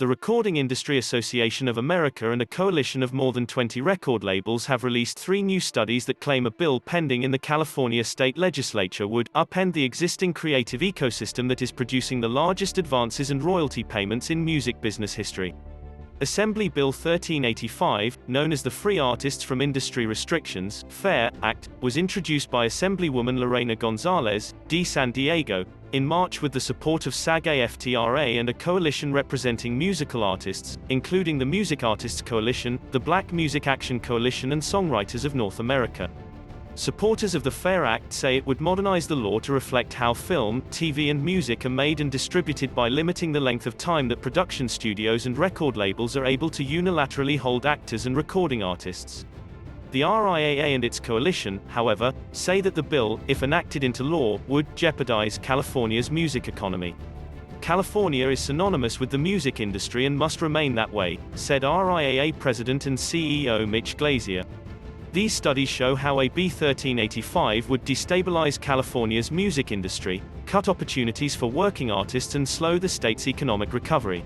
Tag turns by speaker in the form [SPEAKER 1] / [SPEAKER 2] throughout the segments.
[SPEAKER 1] The Recording Industry Association of America and a coalition of more than 20 record labels have released 3 new studies that claim a bill pending in the California state legislature would upend the existing creative ecosystem that is producing the largest advances and royalty payments in music business history. Assembly Bill 1385, known as the Free Artists from Industry Restrictions (FAIR) Act, was introduced by Assemblywoman Lorena Gonzalez, D. San Diego, in March with the support of SAG-AFTRA and a coalition representing musical artists, including the Music Artists Coalition, the Black Music Action Coalition and Songwriters of North America. Supporters of the FAIR Act say it would modernize the law to reflect how film, TV and music are made and distributed by limiting the length of time that production studios and record labels are able to unilaterally hold actors and recording artists. The RIAA and its coalition, however, say that the bill, if enacted into law, would jeopardize California's music economy. California is synonymous with the music industry and must remain that way, said RIAA President and CEO Mitch Glazier. These studies show how AB 1385 would destabilize California's music industry, cut opportunities for working artists and slow the state's economic recovery.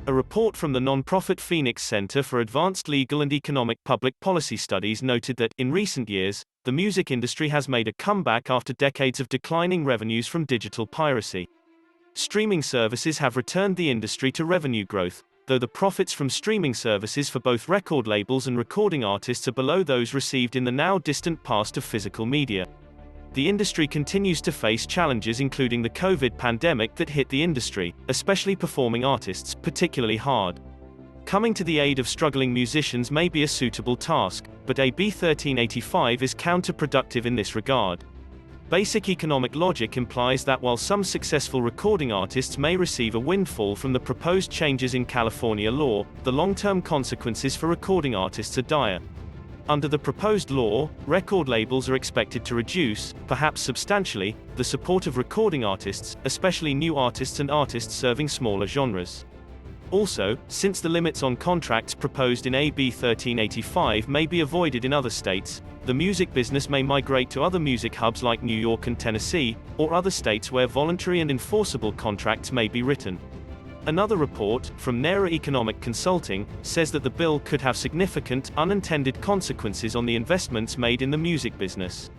[SPEAKER 1] A report from the nonprofit Phoenix Center for Advanced Legal and Economic Public Policy Studies noted that, in recent years, the music industry has made a comeback after decades of declining revenues from digital piracy. Streaming services have returned the industry to revenue growth, though the profits from streaming services for both record labels and recording artists are below those received in the now distant past of physical media. The industry continues to face challenges including the COVID pandemic that hit the industry, especially performing artists, particularly hard. Coming to the aid of struggling musicians may be a suitable task, but AB 1385 is counterproductive in this regard. Basic economic logic implies that while some successful recording artists may receive a windfall from the proposed changes in California law, the long-term consequences for recording artists are dire. Under the proposed law, record labels are expected to reduce, perhaps substantially, the support of recording artists, especially new artists and artists serving smaller genres. Also, since the limits on contracts proposed in AB 1385 may be avoided in other states, the music business may migrate to other music hubs like New York and Tennessee, or other states where voluntary and enforceable contracts may be written. Another report, from NARA Economic Consulting, says that the bill could have significant, unintended consequences on the investments made in the music business.